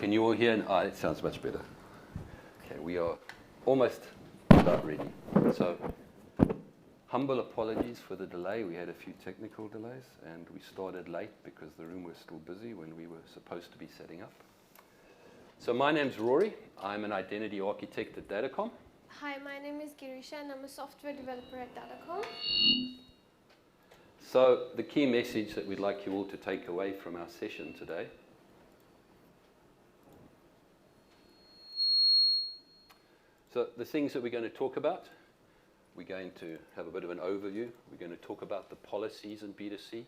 Can you all hear? Ah, it sounds much better. Okay, we are almost about ready. So, humble apologies for the delay. We had a few technical delays, and we started late because the room was still busy when we were supposed to be setting up. So my name's Rory. I'm an identity architect at Datacom. Hi, my name is Girisha, and I'm a software developer at Datacom. So the key message that we'd like you all to take away from our session today . So the things that we're going to talk about, we're going to have a bit of an overview. We're going to talk about the policies in B2C.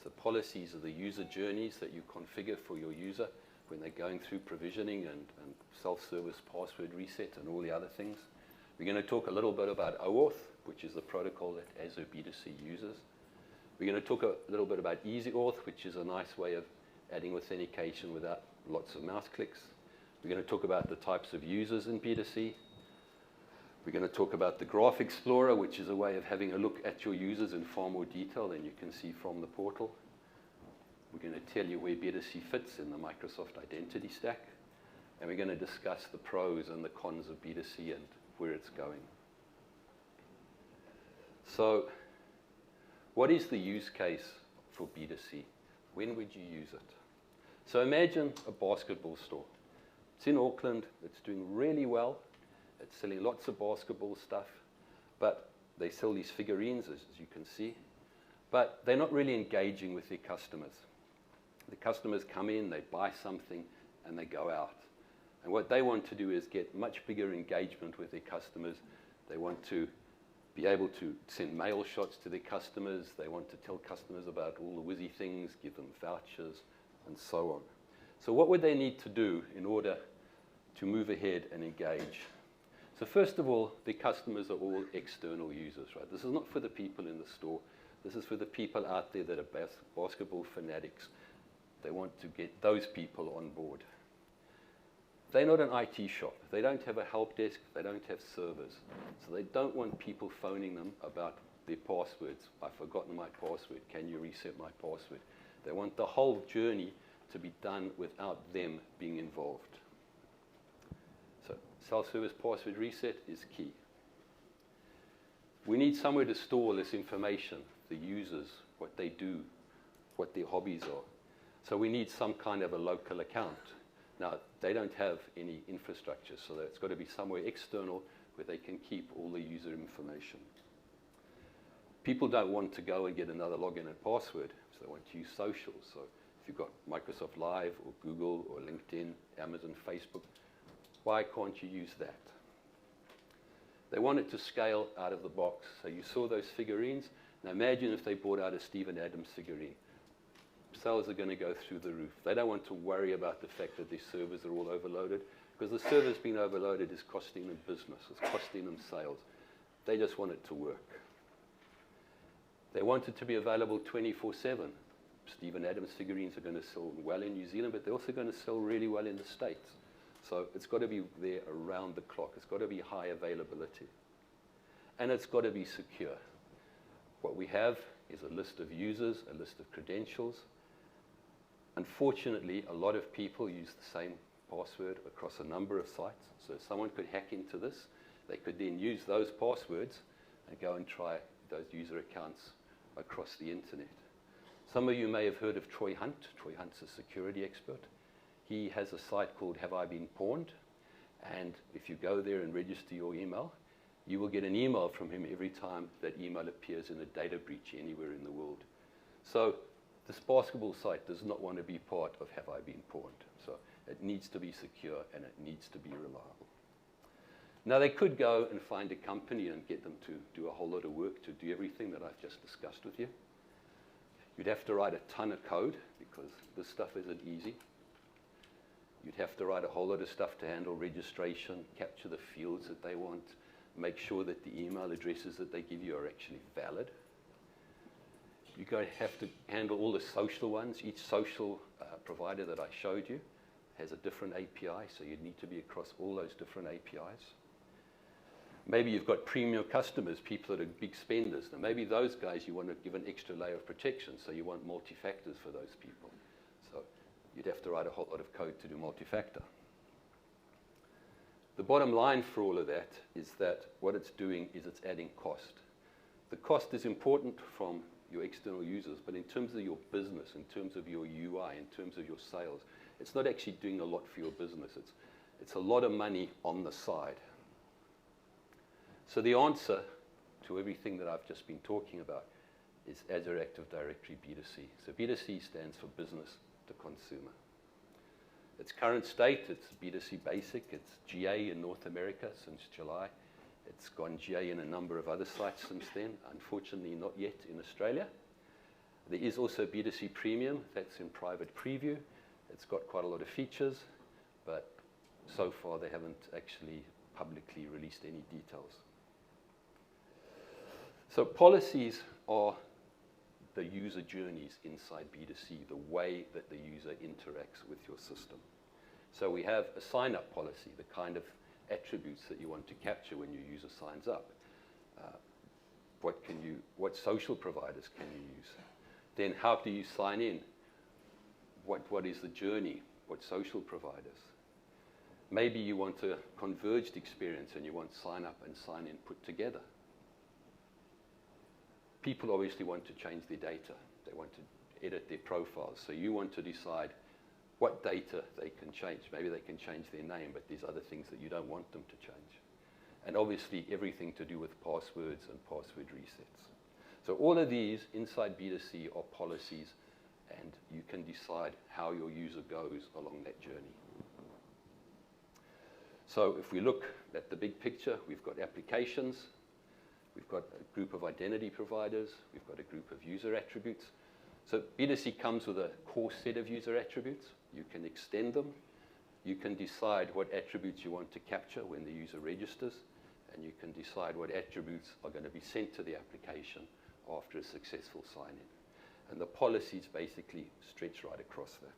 So policies are the user journeys that you configure for your user when they're going through provisioning and self-service password reset and all the other things. We're going to talk a little bit about OAuth, which is the protocol that Azure B2C uses. We're going to talk a little bit about EasyAuth, which is a nice way of adding authentication without lots of mouse clicks. We're going to talk about the types of users in B2C. We're going to talk about the Graph Explorer, which is a way of having a look at your users in far more detail than you can see from the portal. We're going to tell you where B2C fits in the Microsoft identity stack. And we're going to discuss the pros and the cons of B2C and where it's going. So, what is the use case for B2C? When would you use it? So imagine a basketball store. It's in Auckland. It's doing really well. It's selling lots of basketball stuff, but they sell these figurines, as you can see, but they're not really engaging with their customers. The customers come in, they buy something, and they go out. And what they want to do is get much bigger engagement with their customers. They want to be able to send mail shots to their customers. They want to tell customers about all the whizzy things, give them vouchers, and so on. So what would they need to do in order to move ahead and engage? So first of all, the customers are all external users, right? This is not for the people in the store. This is for the people out there that are basketball fanatics. They want to get those people on board. They're not an IT shop. They don't have a help desk. They don't have servers. So they don't want people phoning them about their passwords. I've forgotten my password. Can you reset my password? They want the whole journey to be done without them being involved. Self-service password reset is key. We need somewhere to store all this information, the users, what they do, what their hobbies are. So we need some kind of a local account. Now, they don't have any infrastructure, so it's got to be somewhere external where they can keep all the user information. People don't want to go and get another login and password, so they want to use social. So if you've got Microsoft Live or Google or LinkedIn, Amazon, Facebook, why can't you use that? They want it to scale out of the box. So you saw those figurines. Now imagine if they brought out a Stephen Adams figurine. Sales are going to go through the roof. They don't want to worry about the fact that their servers are all overloaded, because the servers being overloaded is costing them business. It's costing them sales. They just want it to work. They want it to be available 24/7. Stephen Adams figurines are going to sell well in New Zealand, but they're also going to sell really well in the States. So it's got to be there around the clock. It's got to be high availability. And it's got to be secure. What we have is a list of users, a list of credentials. Unfortunately, a lot of people use the same password across a number of sites. So if someone could hack into this, they could then use those passwords and go and try those user accounts across the internet. Some of you may have heard of Troy Hunt. Troy Hunt's a security expert. He has a site called Have I Been Pawned? And if you go there and register your email, you will get an email from him every time that email appears in a data breach anywhere in the world. So this basketball site does not want to be part of Have I Been Pawned? So it needs to be secure and it needs to be reliable. Now they could go and find a company and get them to do a whole lot of work to do everything that I've just discussed with you. You'd have to write a ton of code because this stuff isn't easy. You'd have to write a whole lot of stuff to handle registration, capture the fields that they want, make sure that the email addresses that they give you are actually valid. You're going to have to handle all the social ones. Each social provider that I showed you has a different API, so you'd need to be across all those different APIs. Maybe you've got premium customers, people that are big spenders. Now maybe those guys you want to give an extra layer of protection, so you want multi-factors for those people. So you'd have to write a whole lot of code to do multi-factor. The bottom line for all of that is that what it's doing is it's adding cost. The cost is important from your external users, but in terms of your business, in terms of your UI, in terms of your sales, it's not actually doing a lot for your business. It's a lot of money on the side. So the answer to everything that I've just been talking about is Azure Active Directory B2C. So B2C stands for business to consumer. Its current state, it's B2C Basic. It's GA in North America since July. It's gone GA in a number of other sites since then. Unfortunately, not yet in Australia. There is also B2C Premium. That's in private preview. It's got quite a lot of features, but so far they haven't actually publicly released any details. So policies are the user journeys inside B2C, the way that the user interacts with your system. So we have a sign-up policy, the kind of attributes that you want to capture when your user signs up. What social providers can you use? Then how do you sign in? What is the journey? What social providers? Maybe you want a converged experience and you want sign up and sign in put together. People obviously want to change their data. They want to edit their profiles. So you want to decide what data they can change. Maybe they can change their name, but there's other things that you don't want them to change. And obviously everything to do with passwords and password resets. So all of these inside B2C are policies, and you can decide how your user goes along that journey. So if we look at the big picture, we've got applications, we've got a group of identity providers, we've got a group of user attributes. So B2C comes with a core set of user attributes. You can extend them. You can decide what attributes you want to capture when the user registers, and you can decide what attributes are going to be sent to the application after a successful sign-in. And the policies basically stretch right across that.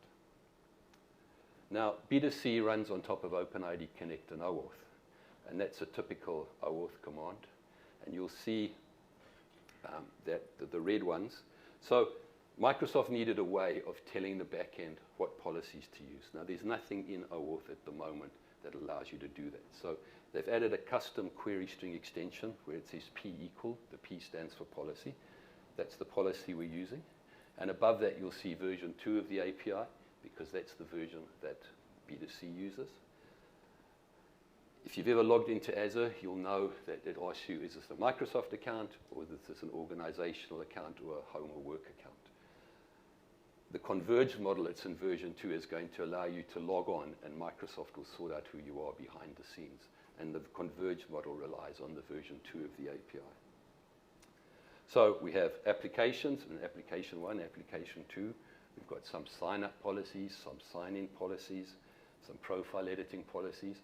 Now, B2C runs on top of OpenID Connect and OAuth, and that's a typical OAuth command. And you'll see that the red ones. So Microsoft needed a way of telling the backend what policies to use. Now, there's nothing in OAuth at the moment that allows you to do that. So they've added a custom query string extension where it says P equal. The P stands for policy. That's the policy we're using. And above that, you'll see version 2 of the API, because that's the version that B2C uses. If you've ever logged into Azure, you'll know that it asks you, is this a Microsoft account, or is this an organizational account, or a home or work account? The converged model that's in version 2 is going to allow you to log on, and Microsoft will sort out who you are behind the scenes. And the converged model relies on the version 2 of the API. So we have applications, and application 1, application 2. We've got some sign-up policies, some sign-in policies, some profile editing policies.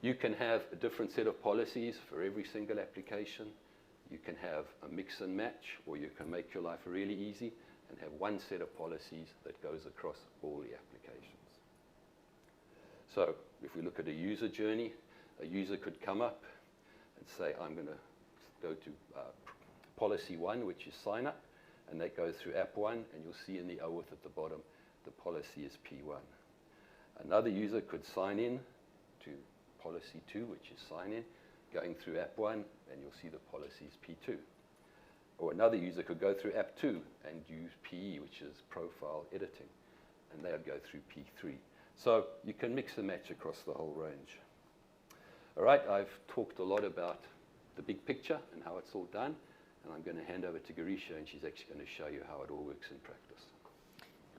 You can have a different set of policies for every single application. You can have a mix and match, or you can make your life really easy and have one set of policies that goes across all the applications. So if we look at a user journey, a user could come up and say, I'm going to go to policy 1, which is sign up, and that goes through app 1, and you'll see in the OAuth at the bottom, the policy is P1. Another user could sign in to policy 2, which is sign in, going through app 1, and you'll see the policy is P2. Or another user could go through app 2 and use PE, which is profile editing, and they would go through P3. So you can mix and match across the whole range. All right, I've talked a lot about the big picture and how it's all done, and I'm going to hand over to Garisha, and she's actually going to show you how it all works in practice.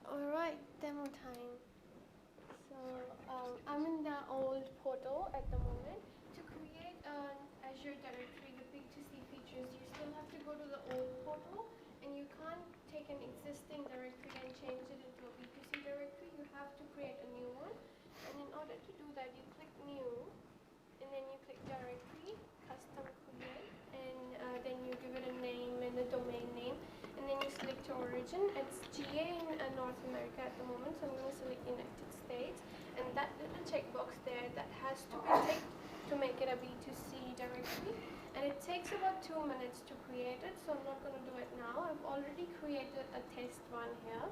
All right, demo time. So I'm in the old portal at the moment. To create an Azure directory with B2C features, you still have to go to the old portal, and you can't take an existing directory and change it into a B2C directory. You have to create a new one, and in order to do that, you click new, and then you click directory, custom create, and then you give it a name and a domain name, and then you select your origin. It's GA in North America at the moment, so I'm going to select United States, and that little checkbox there, that has to be ticked to make it a B2C directory, and it takes about 2 minutes to create it, so I'm not going to do it now. I've already created a test one here,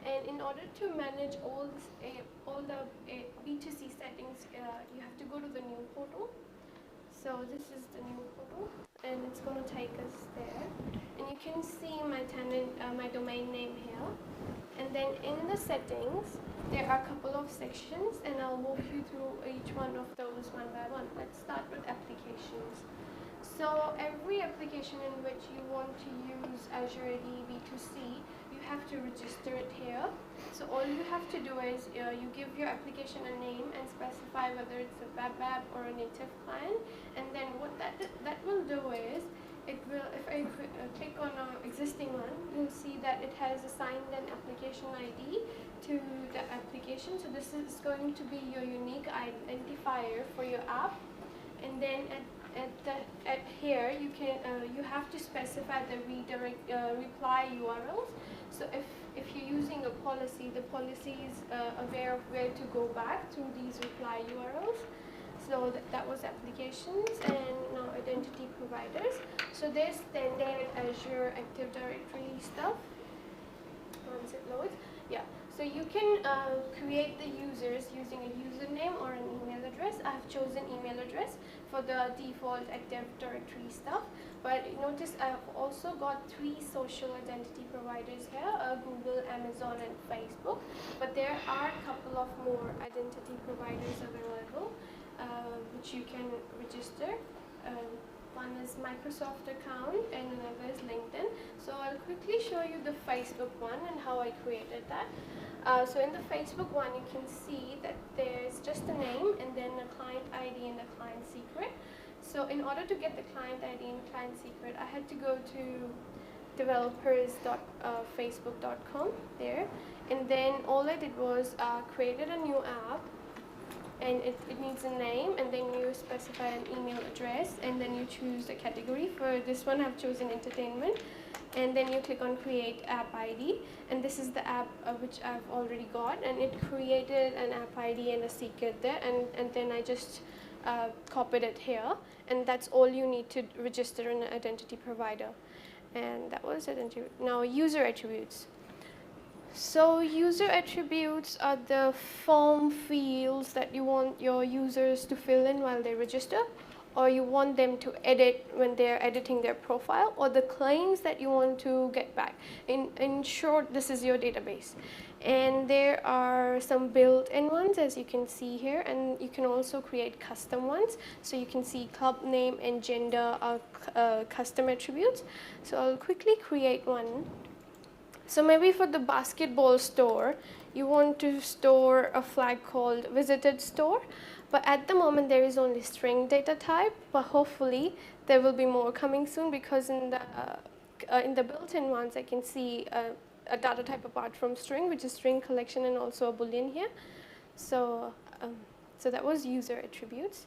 and in in order to manage all the B2C settings, you have to go to the new portal. So this is the new portal, and it's going to take us there. And you can see my tenant, my domain name here. And then in the settings, there are a couple of sections, and I'll walk you through each one of those one by one. Let's start with applications. So every application in which you want to use Azure AD B2C, you have to register it here. So all you have to do is you give your application a name and specify whether it's a web app or a native client. And then what that will do is, it will, if I click on an existing one, you'll see that it has assigned an application ID to the application. So this is going to be your unique identifier for your app. And then at here you can you have to specify the redirect reply URLs. So if you're using a policy, the policy is aware of where to go back through these reply URLs. So that was applications, and now identity providers. So there's standard Azure Active Directory stuff. Once it loads, yeah. So you can create the users using a username or an email address. I've chosen email address for the default Active Directory stuff. But notice I've also got 3 social identity providers here, Google, Amazon, and Facebook. But there are a couple of more identity providers available, which you can register. One is Microsoft account and another is LinkedIn. So I'll quickly show you the Facebook one and how I created that. So in the Facebook one, you can see that there's just a name and then a client ID and a client secret. So in order to get the client ID and client secret, I had to go to developers.facebook.com there, and then all I did was created a new app. And it needs a name, and then you specify an email address, and then you choose the category. For this one, I've chosen entertainment, and then you click on create app ID, and this is the app which I've already got, and it created an app ID and a secret there, and then I just copied it here, and that's all you need to register an identity provider. And that was identity. Now user attributes. So user attributes are the form fields that you want your users to fill in while they register, or you want them to edit when they're editing their profile, or the claims that you want to get back. In short, this is your database. And there are some built-in ones, as you can see here, and you can also create custom ones. So you can see club name and gender are custom attributes. So I'll quickly create one. So maybe for the basketball store, you want to store a flag called visited store, but at the moment there is only string data type, but hopefully there will be more coming soon, because in the built-in ones I can see a data type apart from string, which is string collection, and also a boolean here. So that was user attributes.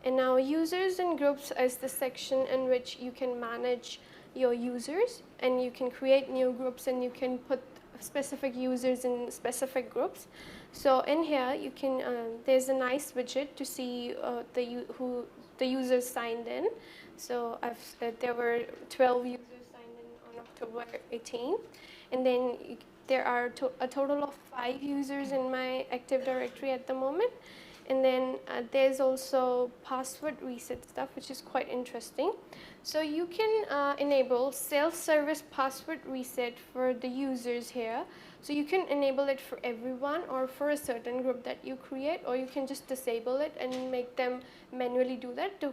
And now users and groups is the section in which you can manage your users, and you can create new groups, and you can put specific users in specific groups. So in here you can there's a nice widget to see who the users signed in. So there were 12 users signed in on October 18, and then there are a total of 5 users in my Active Directory at the moment. And then there's also password reset stuff, which is quite interesting. So you can enable self-service password reset for the users here. So you can enable it for everyone or for a certain group that you create, or you can just disable it and make them manually do that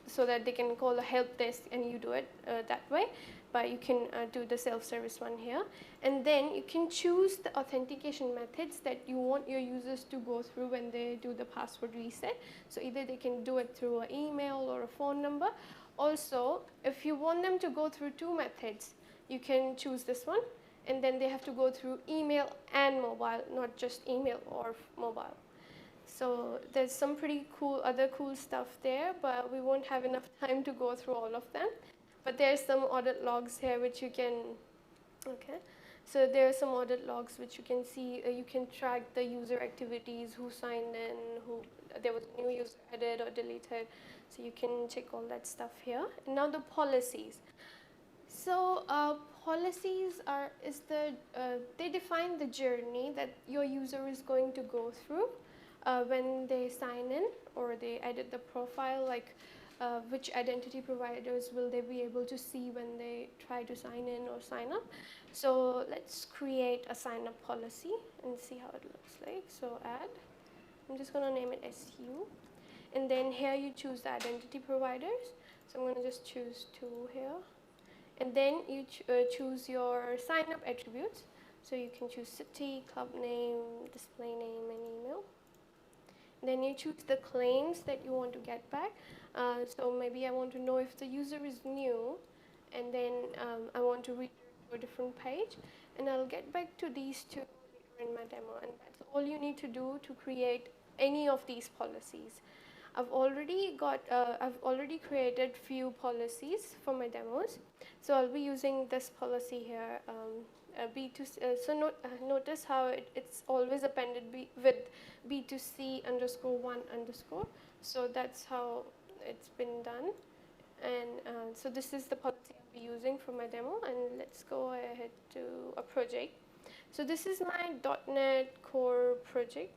so that they can call a help desk and you do it that way. But you can do the self-service one here. And then you can choose the authentication methods that you want your users to go through when they do the password reset. So either they can do it through an email or a phone number. Also, if you want them to go through 2 methods, you can choose this one. And then they have to go through email and mobile, not just email or mobile. So there's some pretty other cool stuff there, but we won't have enough time to go through all of them. But there's some audit logs here which you can, okay. So there are some audit logs which you can see. You can track the user activities, who signed in, who there was a new user added or deleted. So you can check all that stuff here. And now the policies. So policies they define the journey that your user is going to go through when they sign in or they edit the profile, like which identity providers will they be able to see when they try to sign in or sign up. So let's create a sign up policy and see how it looks like. So add, I'm just going to name it SU, and then here you choose the identity providers. So I'm going to just choose 2 here, and then you choose your sign up attributes. So you can choose city, club name, display name, and email. Then you choose the claims that you want to get back. So maybe I want to know if the user is new, and then I want to read to a different page, and I'll get back to these 2 later in my demo. And that's all you need to do to create any of these policies. I've already created few policies for my demos. So I'll be using this policy here. B2C, notice how it's always appended with B2C_1_. So that's how it's been done. And so this is the policy I'll be using for my demo. And let's go ahead to a project. So this is my .NET Core project.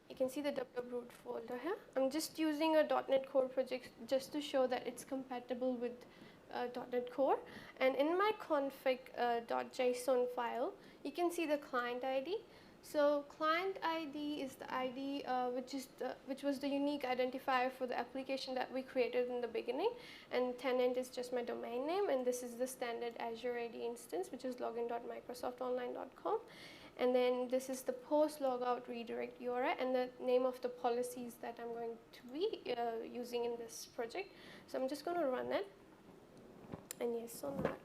You can see the wroot folder here. I'm just using a .NET Core project just to show that it's compatible with .NET Core. And in my config.json file, you can see the client ID. So client ID is the ID which was the unique identifier for the application that we created in the beginning, and tenant is just my domain name, and this is the standard Azure AD instance, which is login.microsoftonline.com. And then this is the post logout redirect URI and the name of the policies that I'm going to be using in this project. So I'm just going to run it. And yes on that.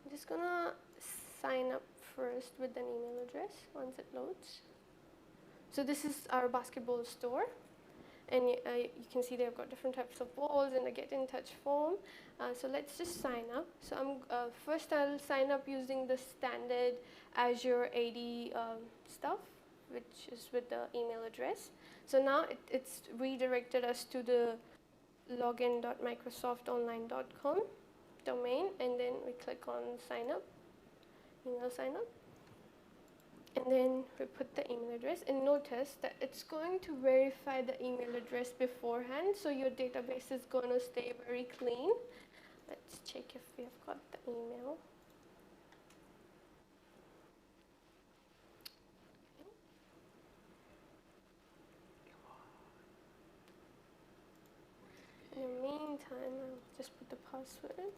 I'm just going to sign up first with an email address once it loads. So this is our basketball store. And you can see they've got different types of balls and a get in touch form. So let's just sign up. So first I'll sign up using the standard Azure AD stuff, which is with the email address. So now it's redirected us to the login.microsoftonline.com domain, and then we click on sign up, email sign up. And then we put the email address, and notice that it's going to verify the email address beforehand, so your database is going to stay very clean. Let's check if we have got the email. In the meantime, I'll just put the password.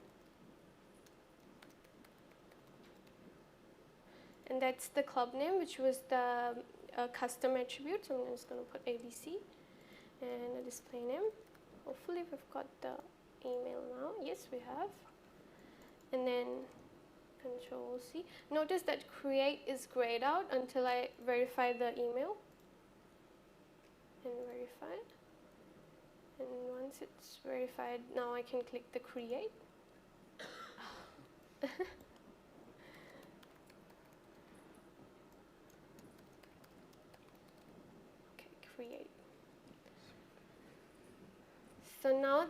And that's the club name, which was the custom attribute. So I'm just going to put ABC and a display name. Hopefully we've got the email now. Yes, we have. And then Control C. Notice that create is grayed out until I verify the email. And verify it. And once it's verified, now I can click the create. Create. So now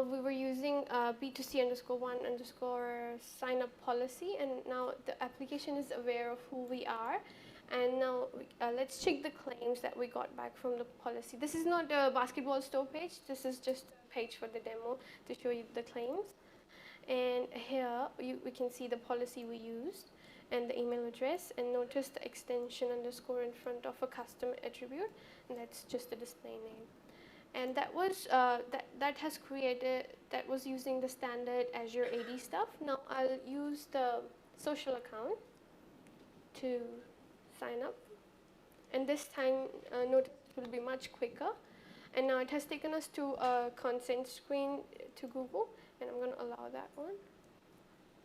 we were using B2C_1_ sign up policy, and now the application is aware of who we are. And now let's check the claims that we got back from the policy. This is not a basketball store page. This is just a page for the demo to show you the claims. And here we can see the policy we used and the email address, and notice the extension underscore in front of a custom attribute, and that's just the display name. And that was that was using the standard Azure AD stuff. Now I'll use the social account to sign up, and this time notice it will be much quicker. And now it has taken us to a consent screen to Google, and I'm going to allow that one.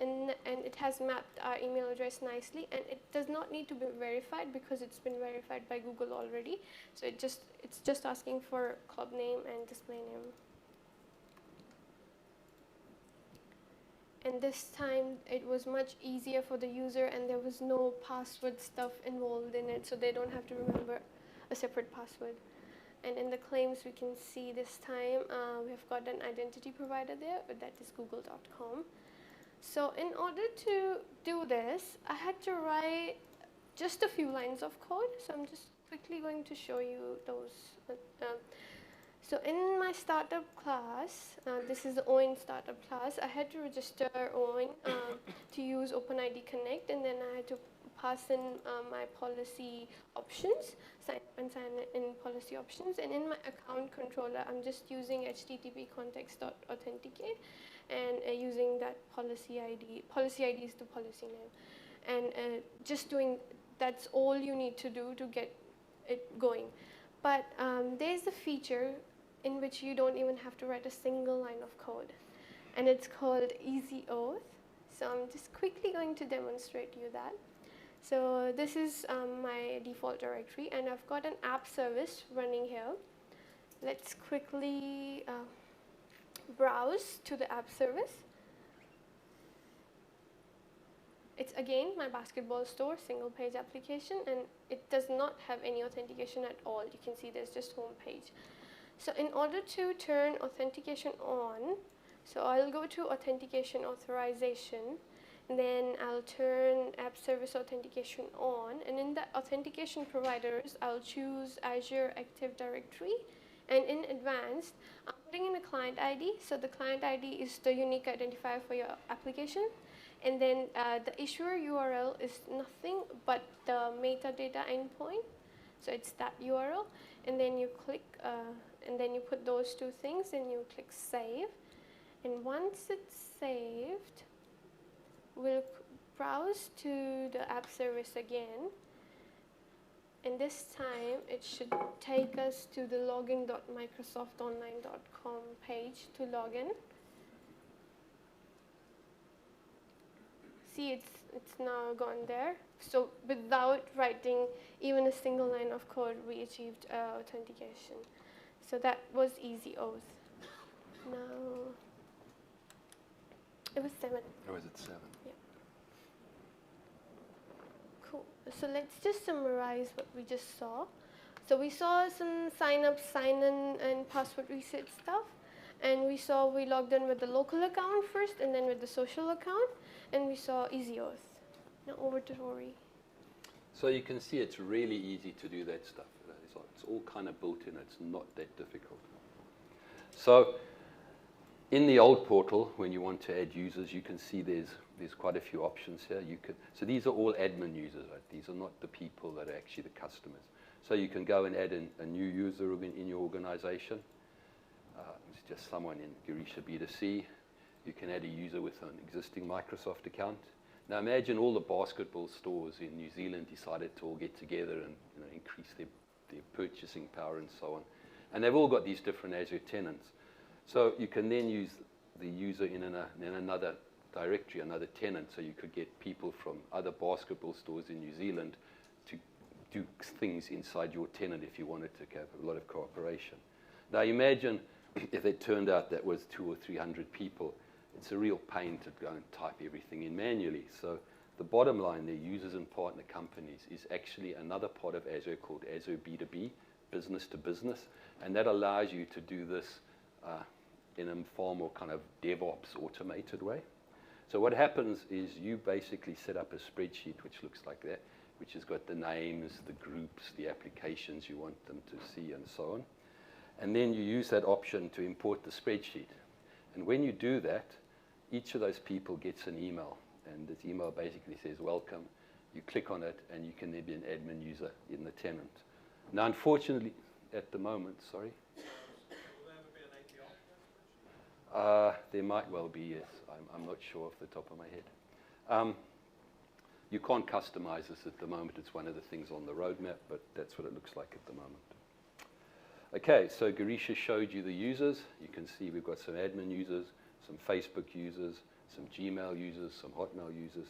And it has mapped our email address nicely, and it does not need to be verified because it's been verified by Google already. So it's just asking for club name and display name. And this time it was much easier for the user, and there was no password stuff involved in it, so they don't have to remember a separate password. And in the claims, we can see this time we have got an identity provider there, but that is google.com. So in order to do this, I had to write just a few lines of code. So I'm just quickly going to show you those. So in my startup class, this is the OIN startup class, I had to register OIN to use OpenID Connect, and then I had to pass in my policy options, sign in policy options, and in my account controller, I'm just using HTTP context.authenticate and using that policy ID. Policy ID is the policy name, and just doing, that's all you need to do to get it going. But there's a feature in which you don't even have to write a single line of code, and it's called Easy Auth. So I'm just quickly going to demonstrate you that. So this is my default directory, and I've got an app service running here. Let's quickly browse to the app service. It's again my basketball store, single page application, and it does not have any authentication at all. You can see there's just home page. So in order to turn authentication on, so I'll go to authentication authorization, and then I'll turn app service authentication on, and in the authentication providers, I'll choose Azure Active Directory, and in advanced, I'm putting in a client ID. So the client ID is the unique identifier for your application, and then the issuer URL is nothing but the metadata endpoint. So it's that URL, and then you click, and then you put those two things, and you click save. And once it's saved, we'll browse to the app service again. And this time, it should take us to the login.microsoftonline.com page to log in. See, it's now gone there. So without writing even a single line of code, we achieved authentication. So that was Easy Auth. Now, it was 7. Or is it 7? Yeah. Cool. So let's just summarize what we just saw. So we saw some sign up, sign in, and password reset stuff. And we saw we logged in with the local account first, and then with the social account. And we saw Easy Auth. Now over to Rory. So you can see it's really easy to do that stuff. It's all kind of built in. It's not that difficult. So in the old portal, when you want to add users, you can see there's quite a few options here. So these are all admin users, right? These are not the people that are actually the customers. So you can go and add a new user in your organization. It's just someone in Azure AD B2C. You can add a user with an existing Microsoft account. Now imagine all the basketball stores in New Zealand decided to all get together and increase their purchasing power and so on. And they've all got these different Azure tenants. So you can then use the user in another directory, another tenant, so you could get people from other basketball stores in New Zealand to do things inside your tenant if you wanted to have a lot of cooperation. Now imagine if it turned out that was 200 or 300 people. It's a real pain to go and type everything in manually. So the bottom line there, users and partner companies, is actually another part of Azure called Azure B2B, business to business, and that allows you to do this in a far more kind of DevOps automated way. So what happens is you basically set up a spreadsheet which looks like that, which has got the names, the groups, the applications you want them to see, and so on. And then you use that option to import the spreadsheet. And when you do that, each of those people gets an email. And this email basically says, welcome. You click on it, and you can then be an admin user in the tenant. Now, unfortunately, at the moment, sorry? Will there ever be an API? There might well be, yes. I'm not sure off the top of my head. You can't customize this at the moment. It's one of the things on the roadmap, but that's what it looks like at the moment. Okay, so Garisha showed you the users. You can see we've got some admin users, some Facebook users, some Gmail users, some Hotmail users.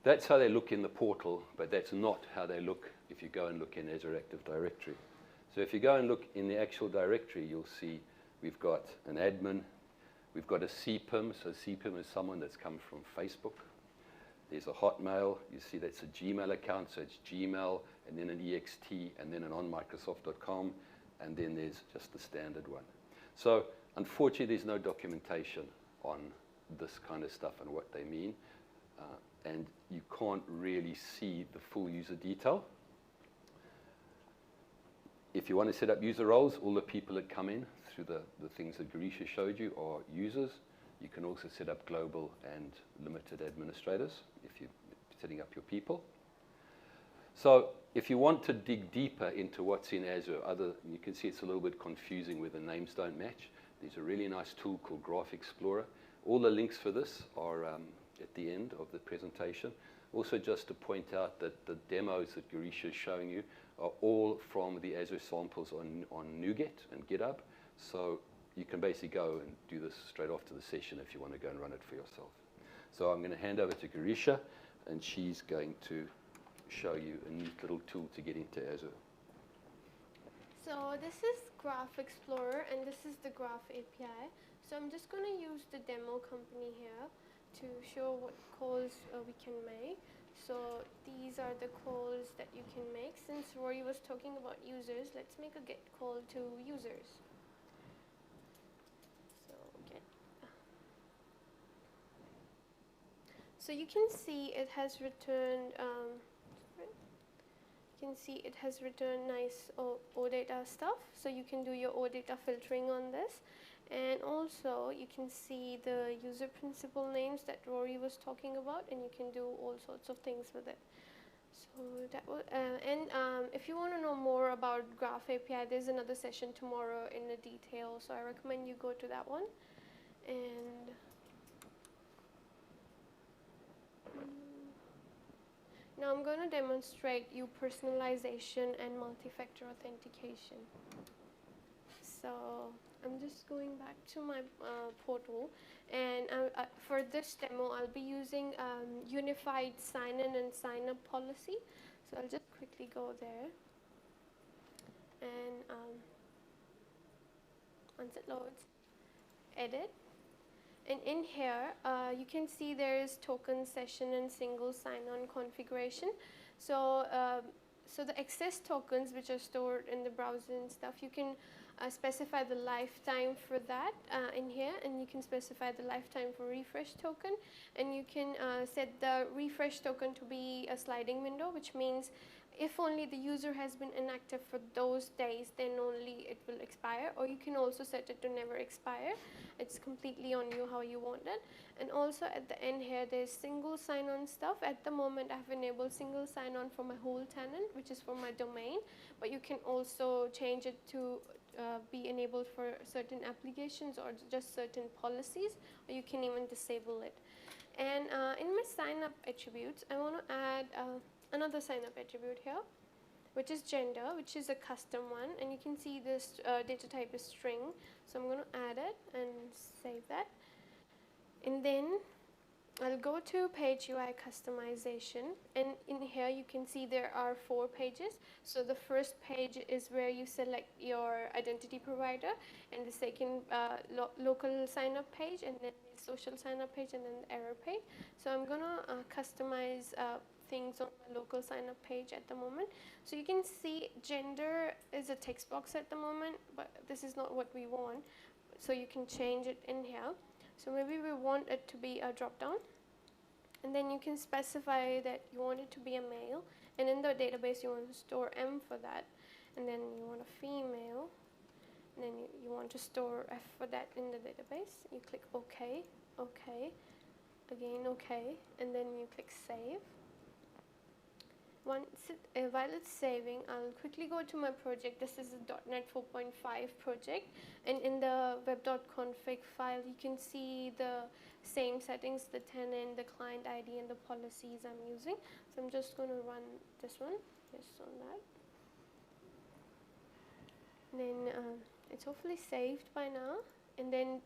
That's how they look in the portal, but that's not how they look if you go and look in Azure Active Directory. So if you go and look in the actual directory, you'll see we've got an admin, we've got a CPIM. So CPIM is someone that's come from Facebook. There's a Hotmail. You see that's a Gmail account, so it's Gmail and then an ext, and then an onmicrosoft.com, and then there's just the standard one. So unfortunately, there's no documentation on this kind of stuff and what they mean, and you can't really see the full user detail. If you want to set up user roles, all the people that come in through the things that Garisha showed you are users. You can also set up global and limited administrators if you're setting up your people. So if you want to dig deeper into what's in Azure, you can see it's a little bit confusing where the names don't match. There's a really nice tool called Graph Explorer. All the links for this are at the end of the presentation. Also, just to point out that the demos that Garisha is showing you are all from the Azure samples on NuGet and GitHub. So you can basically go and do this straight after the session if you want to go and run it for yourself. So I'm going to hand over to Garisha, and she's going to show you a neat little tool to get into Azure. So this is Graph Explorer, and this is the Graph API. So I'm just going to use the demo company here to show what calls we can make. So these are the calls that you can make. Since Rory was talking about users, let's make a get call to users. So get. So you can see it has returned. You can see it has returned nice OData stuff. So you can do your OData filtering on this. And also you can see the user principal names that Rory was talking about, and you can do all sorts of things with it. So that was, if you want to know more about Graph API, there's another session tomorrow in the detail. So I recommend you go to that one. And now I'm going to demonstrate you personalization and multi-factor authentication. So I'm just going back to my portal, and for this demo I'll be using unified sign-in and sign-up policy. So I'll just quickly go there, and once it loads, edit. And in here, you can see there is token session and single sign-on configuration. So, so the access tokens, which are stored in the browser and stuff, you can specify the lifetime for that in here, and you can specify the lifetime for refresh token, and you can set the refresh token to be a sliding window, which means if only the user has been inactive for those days, then only it will expire, or you can also set it to never expire. It's completely on you how you want it. And also at the end here, there's single sign-on stuff. At the moment, I've enabled single sign-on for my whole tenant, which is for my domain, but you can also change it to be enabled for certain applications or just certain policies, or you can even disable it. And in my sign-up attributes, I want to add another sign-up attribute here, which is gender, which is a custom one, and you can see this data type is string. So I'm going to add it and save that. And then I'll go to page UI customization, and in here you can see there are 4 pages. So the first page is where you select your identity provider, and the second local sign-up page, and then the social sign-up page, and then the error page. So I'm going to customize things on my local sign-up page at the moment. So you can see gender is a text box at the moment, but this is not what we want. So you can change it in here. So maybe we want it to be a drop-down, and then you can specify that you want it to be a male, and in the database you want to store M for that, and then you want a female, and then you want to store F for that in the database. You click OK, OK, again OK, and then you click Save. While it's saving, I'll quickly go to my project. This is a .NET 4.5 project, and in the web.config file you can see the same settings, the tenant, the client ID, and the policies I'm using. So I'm just going to run this one, yes, on that. And then it's hopefully saved by now. And then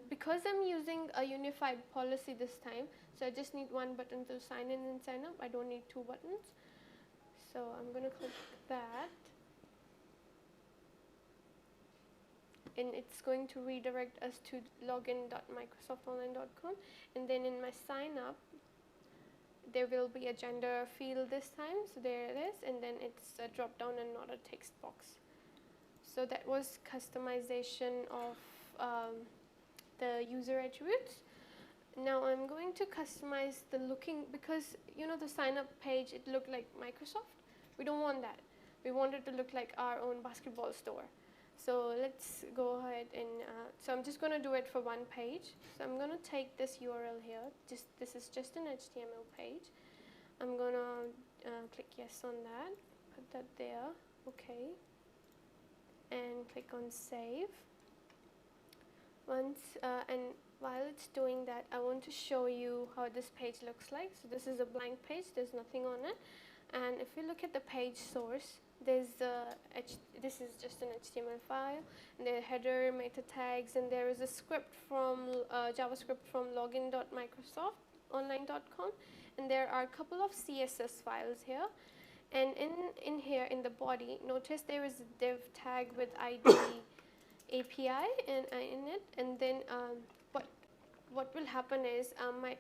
because I'm using a unified policy this time, so I just need one button to sign in and sign up. I don't need 2 buttons. So I'm going to click that, and it's going to redirect us to login.microsoftonline.com. And then in my sign up, there will be a gender field this time, so there it is, and then it's a drop down and not a text box. So that was customization of the user attributes. Now I'm going to customize the looking, because you know the sign up page, it looked like Microsoft. We don't want that. We want it to look like our own basketball store. So let's go ahead and, so I'm just going to do it for one page. So I'm going to take this URL here. This is just an HTML page. I'm going to click yes on that, put that there, okay, and click on save. Once, and while it's doing that, I want to show you how this page looks like. So this is a blank page, there's nothing on it. And if you look at the page source, there's this is just an HTML file, and there are header, meta tags, and there is a script from JavaScript from login.microsoftonline.com, and there are a couple of CSS files here. And in here in the body, notice there is a div tag with ID API in it, and then what will happen is my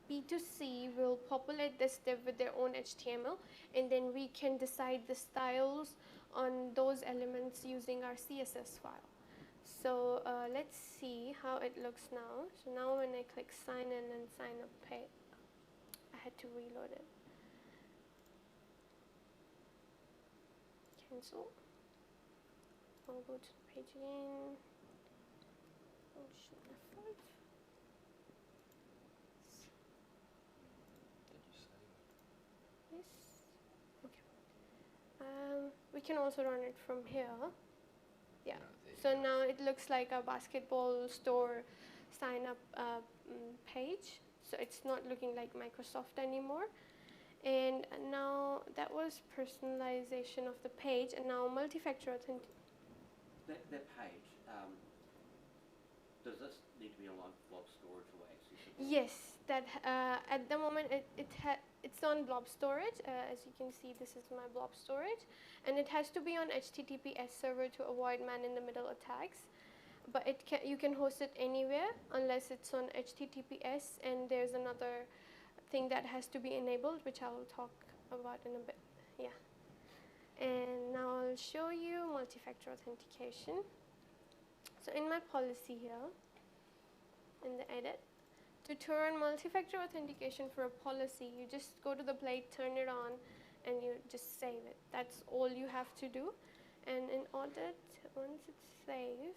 B2C will populate this div with their own HTML, and then we can decide the styles on those elements using our CSS file. So let's see how it looks now. So now when I click sign in and sign up page, I had to reload it. Cancel. I'll go to the page again. Function F5. Yes. Okay. We can also run it from here. Yeah. So now it looks like a basketball store sign up page. So it's not looking like Microsoft anymore. And now that was personalization of the page, and now multi-factor authentication. That page, does this need to be on blob storage or accessible? Yes, that at the moment it's on blob storage. As you can see, this is my blob storage, and it has to be on HTTPS server to avoid man-in-the-middle attacks. But you can host it anywhere unless it's on HTTPS, and there's another thing that has to be enabled, which I will talk about in a bit. Yeah. And now I'll show you multi-factor authentication. So in my policy here, in the edit, to turn multi-factor authentication for a policy, you just go to the plate, turn it on, and you just save it. That's all you have to do. And in audit, once it's saved,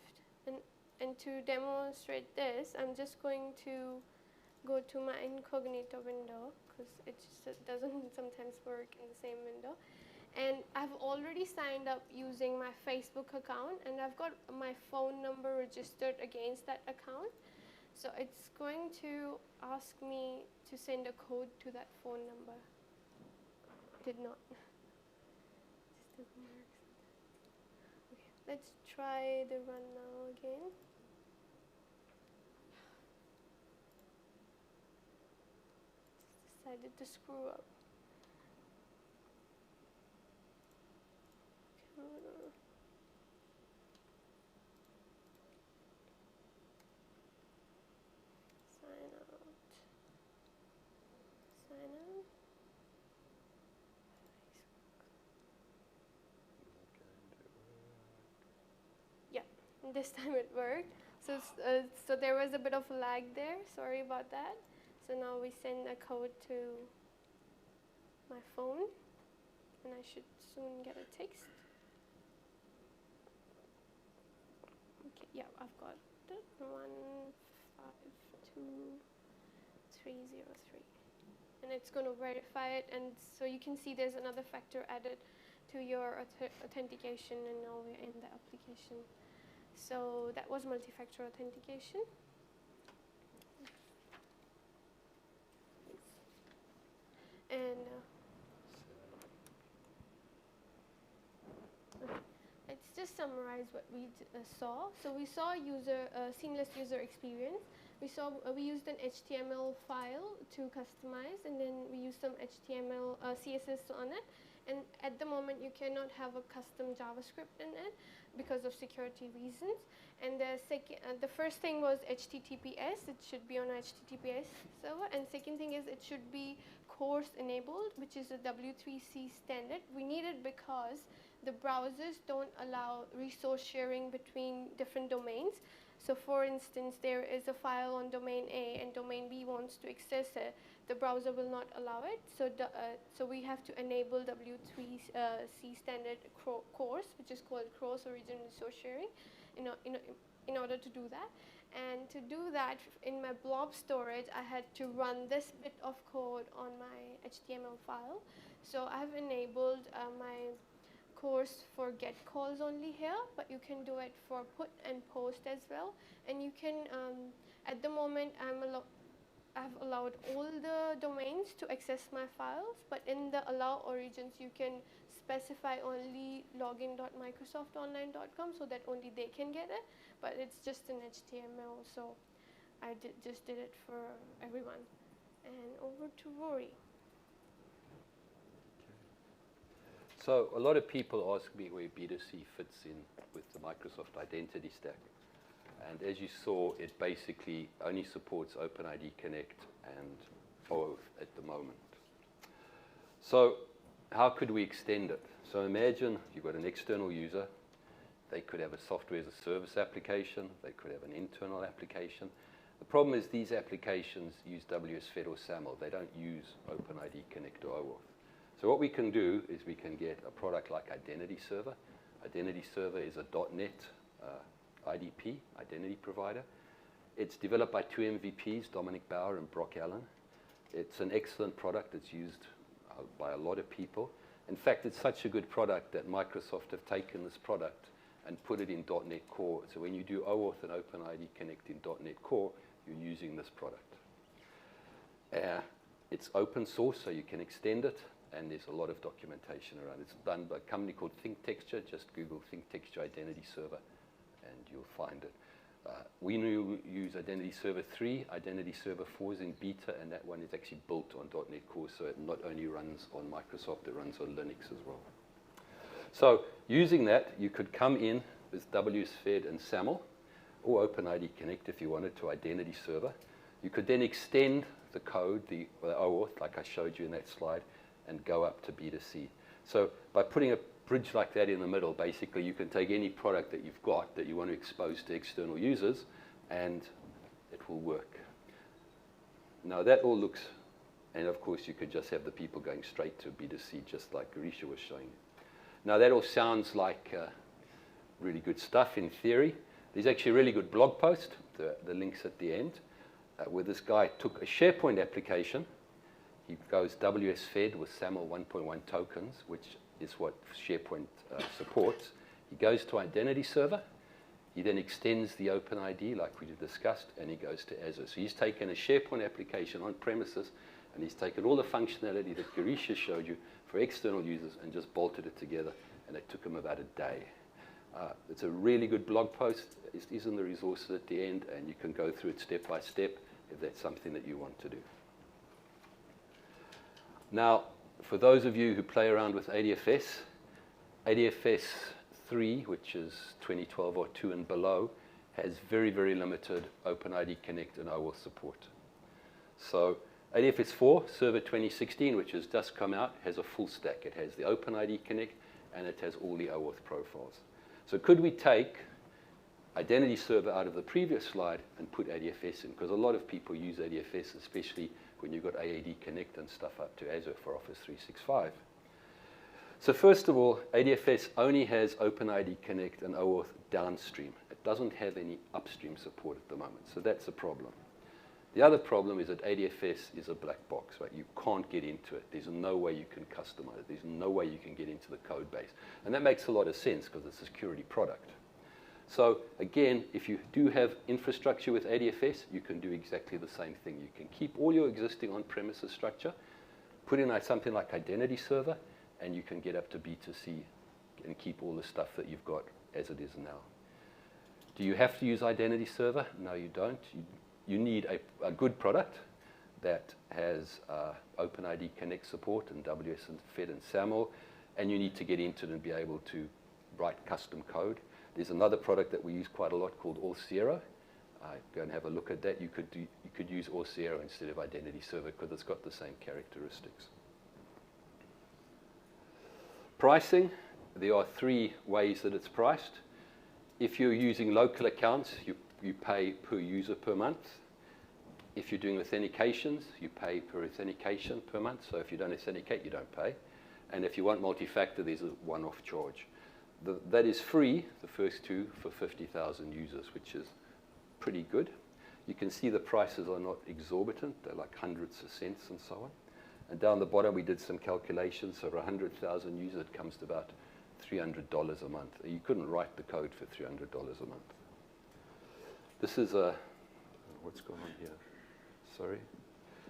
and to demonstrate this, I'm just going to go to my incognito window, because it just doesn't sometimes work in the same window. And I've already signed up using my Facebook account, and I've got my phone number registered against that account. So it's going to ask me to send a code to that phone number. Did not. This doesn't work. Okay, let's try the run now again. Just decided to screw up. Sign out. Sign out. Yeah, this time it worked. So so there was a bit of a lag there. Sorry about that. So now we send a code to my phone, and I should soon get a text. Okay, yeah, I've got it. 152303, and it's going to verify it. And so you can see there's another factor added to your authentication, and now we're in the application. So that was multi-factor authentication. And let's just summarize what we saw. So we saw seamless user experience. We used an HTML file to customize, and then we used some HTML CSS on it. And at the moment, you cannot have a custom JavaScript in it because of security reasons. And the first thing was HTTPS. It should be on HTTPS server. And second thing is it should be course enabled, which is a W3C standard. We need it because the browsers don't allow resource sharing between different domains. So for instance, there is a file on domain A and domain B wants to access it. The browser will not allow it. So we have to enable W3C standard course, which is called cross origin resource sharing, in order to do that. And to do that, in my blob storage, I had to run this bit of code on my HTML file. So I've enabled my course for get calls only here, but you can do it for put and post as well. And you can, at the moment, I've allowed all the domains to access my files, but in the allow origins, you can specify only login.microsoftonline.com so that only they can get it, but it's just an HTML, so I just did it for everyone. And over to Rory. So a lot of people ask me where B2C fits in with the Microsoft Identity Stack. And as you saw, it basically only supports OpenID Connect and OAuth at the moment. So how could we extend it? So imagine you've got an external user. They could have a software as a service application. They could have an internal application. The problem is these applications use WSFed or SAML. They don't use OpenID Connect or OAuth. So what we can do is we can get a product like Identity Server. Identity Server is a .NET IDP, identity provider. It's developed by two MVPs, Dominic Bauer and Brock Allen. It's an excellent product. It's used by a lot of people. In fact, it's such a good product that Microsoft have taken this product and put it in .NET Core. So when you do OAuth and OpenID Connect in .NET Core, you're using this product. It's open source, so you can extend it, and there's a lot of documentation around it. It's done by a company called ThinkTexture. Just Google ThinkTexture Identity Server, and you'll find it. We use Identity Server 3. Identity Server 4 is in beta, and that one is actually built on .NET Core, so it not only runs on Microsoft, it runs on Linux as well. So using that, you could come in with WSFed and SAML, or OpenID Connect if you wanted, to Identity Server. You could then extend the code, the OAuth, like I showed you in that slide, and go up to B2C. So by putting a bridge like that in the middle, basically you can take any product that you've got that you want to expose to external users, and it will work. Now that all looks, and of course you could just have the people going straight to B2C, just like Garisha was showing you. Now that all sounds like really good stuff in theory. There's actually a really good blog post, the link's at the end, where this guy took a SharePoint application. He goes WSFed with SAML 1.1 tokens, which is what SharePoint supports. He goes to Identity Server. He then extends the OpenID like we discussed, and he goes to Azure. So he's taken a SharePoint application on premises, and he's taken all the functionality that Garisha showed you for external users and just bolted it together, and it took him about a day. It's a really good blog post. It is in the resources at the end, and you can go through it step by step if that's something that you want to do. Now, for those of you who play around with ADFS, ADFS 3, which is 2012 or 2 and below, has very, very limited OpenID Connect and OAuth support. So ADFS 4, Server 2016, which has just come out, has a full stack. It has the OpenID Connect, and it has all the OAuth profiles. So could we take Identity Server out of the previous slide and put ADFS in? Because a lot of people use ADFS, especially when you've got AAD Connect and stuff up to Azure for Office 365. So first of all, ADFS only has OpenID Connect and OAuth downstream. It doesn't have any upstream support at the moment, so that's a problem. The other problem is that ADFS is a black box, right? You can't get into it. There's no way you can customize it. There's no way you can get into the code base. And that makes a lot of sense because it's a security product. So again, if you do have infrastructure with ADFS, you can do exactly the same thing. You can keep all your existing on-premises structure, put in something like Identity Server, and you can get up to B2C and keep all the stuff that you've got as it is now. Do you have to use Identity Server? No, you don't. You need a good product that has OpenID Connect support and WSFed and SAML, and you need to get into it and be able to write custom code. There's another product that we use quite a lot called Auth0. Go and have a look at that. You could use Auth0 instead of Identity Server because it's got the same characteristics. Pricing, there are 3 ways that it's priced. If you're using local accounts, you pay per user per month. If you're doing authentications, you pay per authentication per month. So if you don't authenticate, you don't pay. And if you want multi-factor, there's a one-off charge. That is free, the first 2, for 50,000 users, which is pretty good. You can see the prices are not exorbitant. They're like hundreds of cents and so on. And down the bottom, we did some calculations. So for 100,000 users, it comes to about $300 a month. You couldn't write the code for $300 a month. This is a, what's going on here? Sorry.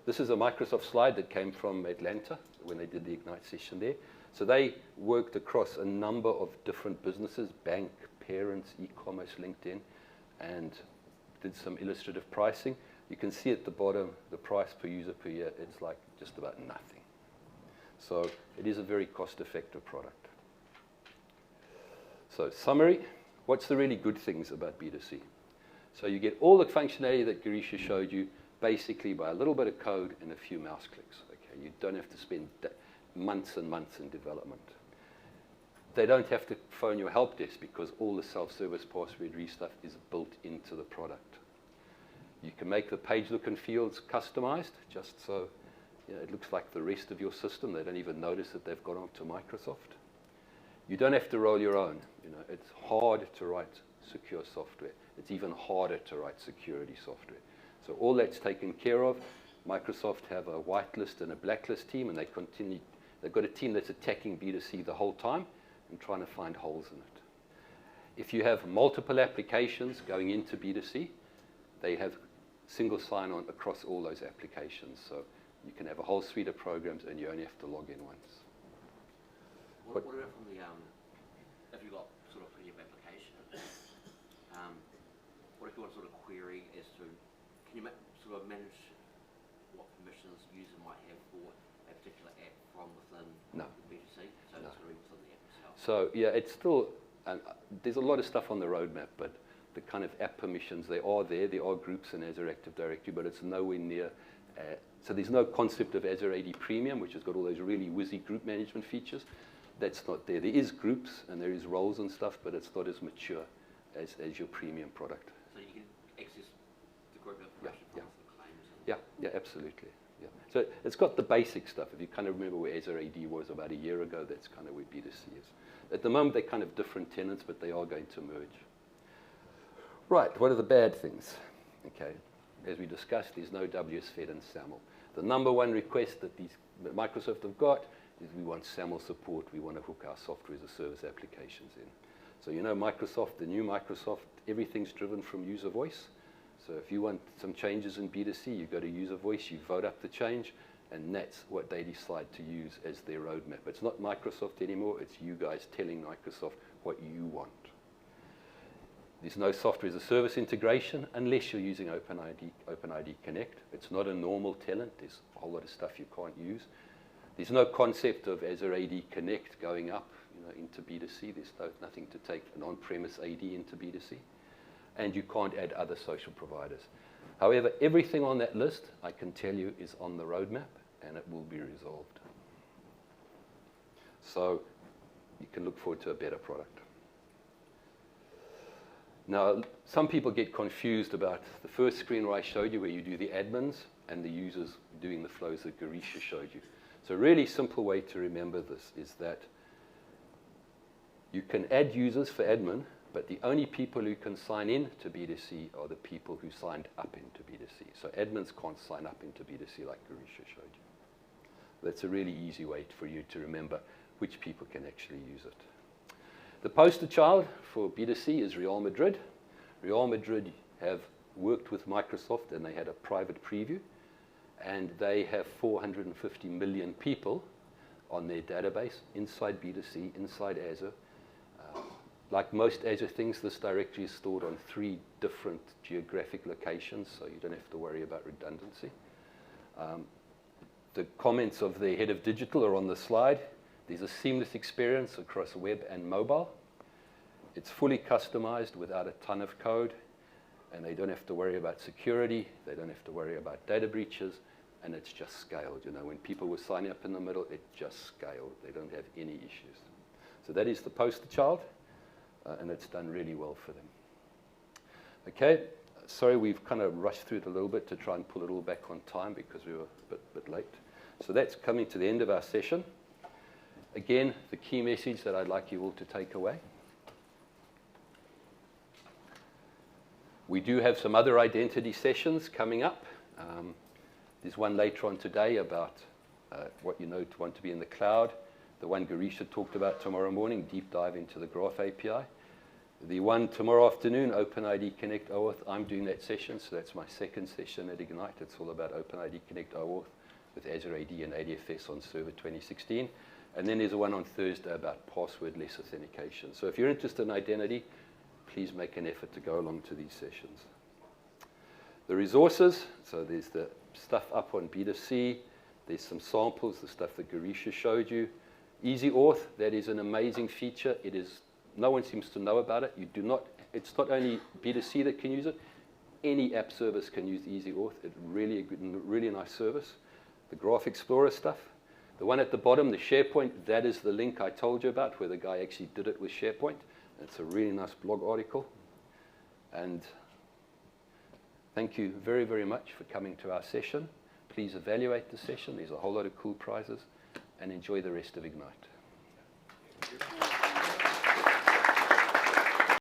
This is a Microsoft slide that came from Atlanta when they did the Ignite session there. So they worked across a number of different businesses, bank, parents, e-commerce, LinkedIn, and did some illustrative pricing. You can see at the bottom, the price per user per year, it's like just about nothing. So it is a very cost-effective product. So summary, what's the really good things about B2C? So you get all the functionality that Garisha showed you basically by a little bit of code and a few mouse clicks. Okay? You don't have to spend months and months in development. They don't have to phone your help desk because all the self-service password stuff is built into the product. You can make the page look and feels customized, just so it looks like the rest of your system. They don't even notice that they've gone on to Microsoft. You don't have to roll your own. It's hard to write secure software. It's even harder to write security software. So all that's taken care of. Microsoft have a whitelist and a blacklist team, and they've got a team that's attacking B2C the whole time and trying to find holes in it. If you have multiple applications going into B2C, they have single sign-on across all those applications. So you can have a whole suite of programs, and you only have to log in once. What about from the, if you've got sort of plenty of applications, what if you want to sort of query as to, can you sort of manage what permissions the user might have for a particular app from within B2C? So it's sort of within the app itself. So yeah, it's still, there's a lot of stuff on the roadmap, but the kind of app permissions, they are there. There are groups in Azure Active Directory, but it's nowhere near. So there's no concept of Azure AD Premium, which has got all those really whizzy group management features. That's not there. There is groups and there is roles and stuff, but it's not as mature as your premium product. So you can access the group information from the claims? Yeah, absolutely. Yeah. So it's got the basic stuff. If you kind of remember where Azure AD was about a year ago, that's kind of where B2C is. At the moment, they're kind of different tenants, but they are going to merge. Right, what are the bad things? Okay, as we discussed, there's no WSFed and SAML. The number one request that Microsoft have got is we want SAML support. We want to hook our software as a service applications in. So Microsoft, the new Microsoft, everything's driven from user voice. So if you want some changes in B2C, you go to user voice, you vote up the change, and that's what they decide to use as their roadmap. It's not Microsoft anymore. It's you guys telling Microsoft what you want. There's no software as a service integration unless you're using OpenID Connect. It's not a normal tenant. There's a whole lot of stuff you can't use. There's no concept of Azure AD Connect going up into B2C. There's nothing to take an on-premise AD into B2C. And you can't add other social providers. However, everything on that list, I can tell you, is on the roadmap, and it will be resolved. So you can look forward to a better product. Now, some people get confused about the first screen where I showed you, where you do the admins and the users doing the flows that Garisha showed you. So a really simple way to remember this is that you can add users for admin, but the only people who can sign in to B2C are the people who signed up into B2C. So admins can't sign up into B2C like Garisha showed you. That's a really easy way for you to remember which people can actually use it. The poster child for B2C is Real Madrid. Real Madrid have worked with Microsoft, and they had a private preview, and they have 450 million people on their database inside B2C, inside Azure. Like most Azure things, this directory is stored on 3 different geographic locations, so you don't have to worry about redundancy. The comments of the head of digital are on the slide. There's a seamless experience across web and mobile. It's fully customized without a ton of code, and they don't have to worry about security, they don't have to worry about data breaches, and it's just scaled. You know, when people were signing up in the middle, it just scaled. They don't have any issues. So that is the poster child, and it's done really well for them. Okay, sorry we've kind of rushed through it a little bit to try and pull it all back on time because we were a bit late. So that's coming to the end of our session. Again, the key message that I'd like you all to take away. We do have some other identity sessions coming up. There's one later on today about what you know to want to be in the cloud. The one Garisha talked about tomorrow morning, deep dive into the Graph API. The one tomorrow afternoon, OpenID Connect OAuth, I'm doing that session, so that's my second session at Ignite. It's all about OpenID Connect OAuth with Azure AD and ADFS on Server 2016. And then there's one on Thursday about passwordless authentication. So if you're interested in identity, please make an effort to go along to these sessions. The resources, so there's the stuff up on B2C. There's some samples, the stuff that Garisha showed you. Easy Auth, that is an amazing feature. It is, no one seems to know about it. You do not, it's not only B2C that can use it. Any app service can use Easy Auth. It's really a good, really nice service. The Graph Explorer stuff. The one at the bottom, the SharePoint, that is the link I told you about where the guy actually did it with SharePoint. It's a really nice blog article. And thank you very, very much for coming to our session. Please evaluate the session. There's a whole lot of cool prizes. And enjoy the rest of Ignite. Thank you.